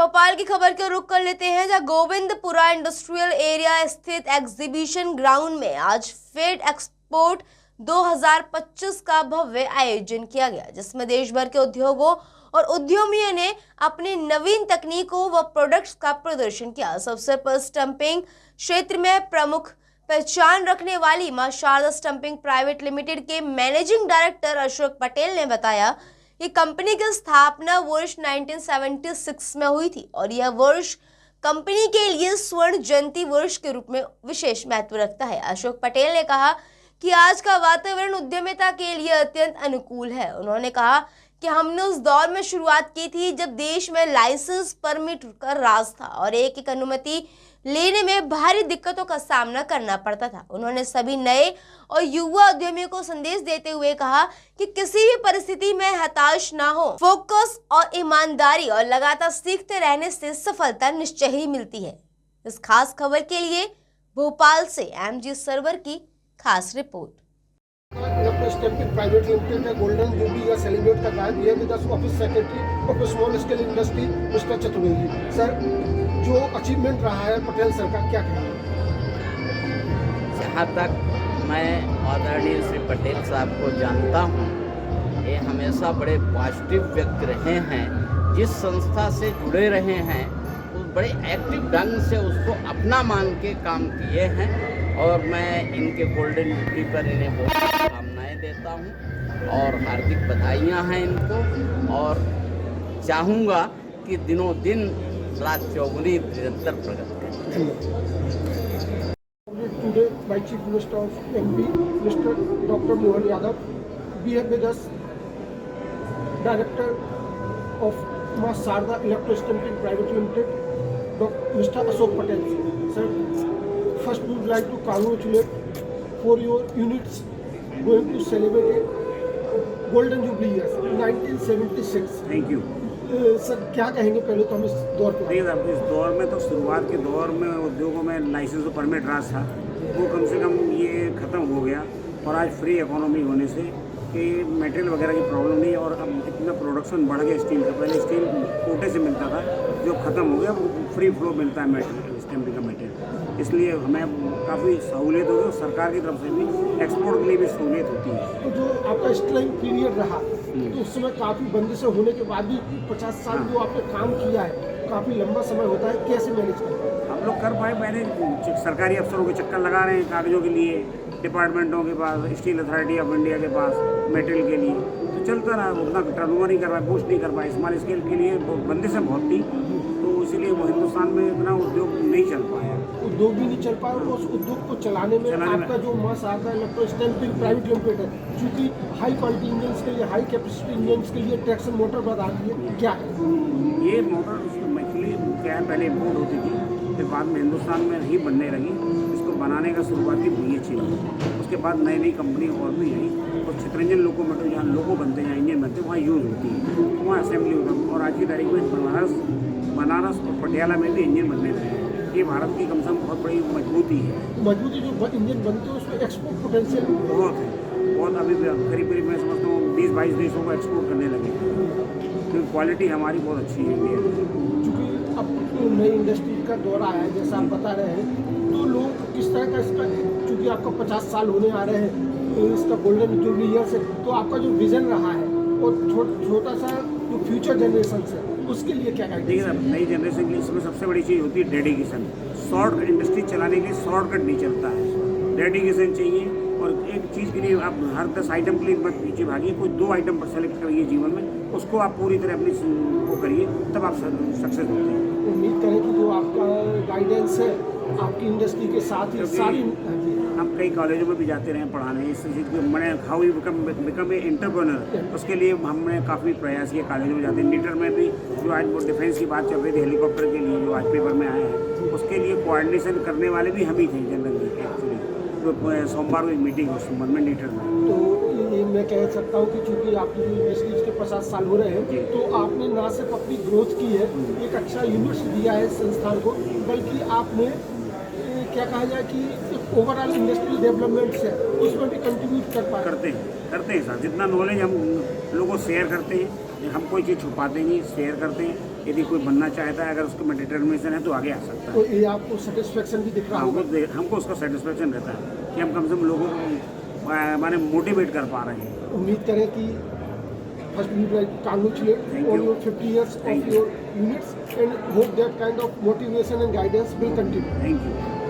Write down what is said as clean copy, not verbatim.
भोपाल की खबर के रुख कर लेते हैं, जहां गोविंदपुरा इंडस्ट्रियल एरिया स्थित एग्जीबिशन ग्राउंड में आज फेड एक्सपोर्ट 2025 का भव्य आयोजन किया गया, जिसमें देश भर के उद्योगों और उद्यमियों ने अपनी नवीन तकनीकों व प्रोडक्ट्स का प्रदर्शन किया। इस अवसर पर स्टंपिंग क्षेत्र में प्रमुख पहचान रखने वाली मां शारदा स्टंपिंग प्राइवेट लिमिटेड के मैनेजिंग डायरेक्टर अशोक पटेल ने बताया कि कंपनी की स्थापना वर्ष 1976 में हुई थी और यह वर्ष कंपनी के लिए स्वर्ण जयंती वर्ष के रूप में विशेष महत्व रखता है। अशोक पटेल ने कहा कि आज का वातावरण उद्यमिता के लिए अत्यंत अनुकूल है। उन्होंने कहा कि हमने उस दौर में शुरुआत की थी जब देश में लाइसेंस परमिट का राज था और एक अनुमति लेने में भारी दिक्कतों का सामना करना पड़ता था। उन्होंने सभी नए और युवा उद्यमियों को संदेश देते हुए कहा कि किसी भी परिस्थिति में हताश ना हो, फोकस और ईमानदारी और लगातार सीखते रहने से सफलता निश्चय ही मिलती है। इस खास खबर के लिए भोपाल से MG सर्वर की खास रिपोर्ट। स्टंपिंग प्राइवेट लिमिटेड है गोल्डन जुबली या सेलिब्रेट कर रहा है। With us office secretary of small scale industry mister Chaturvedi. Sir, जो अचीवमेंट रहा है पटेल सर का, क्या कहेंगे? जहाँ तक मैं आदरणीय श्री पटेल साहब को जानता हूँ, ये हमेशा बड़े पॉजिटिव व्यक्ति रहे हैं। जिस संस्था से जुड़े रहे हैं वो बड़े एक्टिव ढंग से उसको अपना मान के काम किए हैं और मैं इनके गोल्डन जुबली पर इन्हें बहुत शुभकामनाएँ देता हूँ और हार्दिक बधाइयाँ हैं इनको, और चाहूँगा कि दिनों दिन रात चौगुनी निरंतर प्रगति करें। Today by Chief Minister of MP, Mr. Dr. Mohan Yadav, we have with us Director of Ma Sarda Electro Stamping Private Limited, Mr. Ashok Patel. Sir, first we would like to congratulate for your units going to celebrate Golden Jubilee years 1976. Thank you sir, क्या कहेंगे पहले तो हम इस दौर पर? देखिए साहब, इस दौर में तो शुरुआत के दौर में उद्योगों में लाइसेंस और परमिट राज था, वो कम से कम ये ख़त्म हो गया और आज फ्री इकोनॉमी होने से कि मटेरियल वगैरह की प्रॉब्लम नहीं और अब इतना प्रोडक्शन बढ़ गया स्टील का। पहले स्टील कोटे से मिलता था, जो ख़त्म हो गया, वो फ्री फ्लो मिलता है मटेरियल, स्टैम्पिंग का मटेरियल। इसलिए हमें काफ़ी सहूलियत हो गई और सरकार की तरफ से भी एक्सपोर्ट के लिए भी सहूलियत होती है। तो जो आपका स्ट्राइक पीरियड रहा तो उस समय काफ़ी बंदिशें होने के बाद भी 50 साल जो आपने काम किया है, काफ़ी लंबा समय होता है, कैसे मैनेज करते हैं? हम लोग कर पाए। पहले सरकारी अफसरों के चक्कर लगा रहे हैं कागजों के लिए, डिपार्टमेंटों के पास, स्टील अथॉरिटी ऑफ इंडिया के पास मटेरियल के लिए, तो चलता रहा। उतना टर्नओवर नहीं कर पाए, बूस्ट नहीं कर पाए। स्मॉल स्केल के लिए बंदिशें बहुत थी, तो इसीलिए वो हिंदुस्तान में इतना उद्योग नहीं चल पाया। उद्योग भी नहीं चल पाया और उस उद्योग को चलाने में आपका जो Maa Sharda electro stamping private limited है, चूँकि हाई क्वालिटी इंजन्स के लिए, हाई कैपेसिटी इंजन्स के लिए ट्रैक्शन मोटर बनाती है, क्या है ये मोटर? एक्चुअली क्या है, पहले इम्पोर्ट होती थी, फिर बाद में हिंदुस्तान में ही बनने लगी। इसको बनाने का शुरुआती BHE, उसके बाद नई नई कंपनी और भी आई और चित्रंजन लोकोमोटिव, जहाँ लोको बनते हैं, जहाँ इंजन बनते हैं, वहाँ यूज़ होती है, वहाँ असेंबली होता है। और आज की तारीख में बनारस और पटियाला में भी इंजन बनने लगे। ये भारत की कम से कम बहुत बड़ी मजबूती है। मजबूती जो इंजन बनते हैं उसमें एक्सपोर्ट पोटेंशियल बहुत है, बहुत। अभी करीब करीब मैं समझता हूँ 20-22 देशों को एक्सपोर्ट करने लगे, क्योंकि क्वालिटी हमारी बहुत अच्छी है इंडिया में। चूँकि अब नई इंडस्ट्री का दौर आया है, जैसा आप बता रहे हैं, तो लोग किस तरह का इसका, चूँकि आपका 50 साल होने आ रहे हैं इसका गोल्डन जुबली ईयर से, तो आपका जो विजन रहा है और छोटा सा जो फ्यूचर जनरेशन है उसके लिए क्या कहेंगे? देखिए, नई जनरेशन के लिए इसमें सबसे बड़ी चीज़ होती है डेडिकेशन। शॉर्ट इंडस्ट्री चलाने के लिए शॉर्टकट नहीं चलता है, डेडिकेशन चाहिए। और एक चीज़ के लिए आप हर 10 आइटम के लिए मत पीछे भागिए, कोई 2 आइटम पर सेलेक्ट करिए जीवन में, उसको आप पूरी तरह अपनी वो करिए, तब आप सक्सेस होते हैं। उम्मीद करें कि जो आपका गाइडेंस है आपकी इंडस्ट्री के साथ ही सारी, हम कई कॉलेजों में भी जाते रहे पढ़ाने, इस चीज़ को मैंने how you become a entrepreneur, उसके लिए हमने काफ़ी प्रयास किया। कॉलेजों में जाते हैं, नीटर में भी जो आज वो डिफेंस की बात चल रही थी हेलीकॉप्टर के लिए, जो आज पेपर में आया है, उसके लिए कोऑर्डिनेशन करने वाले भी हम ही थे जनरली। एक्चुअली तो सोमवार को एक मीटिंग हो सोमवार में नीटर में। तो ये मैं कह सकता हूँ कि चूँकि आपकी जो इंडस्ट्रीज के 50 साल हो रहे हैं, तो आपने ना सिर्फ अपनी ग्रोथ की है, एक अच्छा यूनिट्स दिया है संस्थान को, बल्कि आपने क्या कहा जाए कि ओवरऑल इंडस्ट्रियल डेवलपमेंट है उसमें भी कंट्रीब्यूट कर पाए। करते हैं सर, जितना नॉलेज हम लोगों को शेयर करते हैं, हम कोई चीज़ छुपाते नहीं, शेयर करते हैं। यदि कोई बनना चाहता है, अगर उसको में डिटर्मिनेशन है तो आगे आ सकता है। तो ये आपको सेटिस्फेक्शन भी दिख रहा होगा। हमको उसका सेटिस्फेक्शन रहता है कि हम कम से कम लोगों को माने मोटिवेट कर पा रहे हैं। उम्मीद करें कि first we would like to congratulate Thank on you. your 50 years Thank of you. your units and hope that kind of motivation and guidance will continue. Thank you.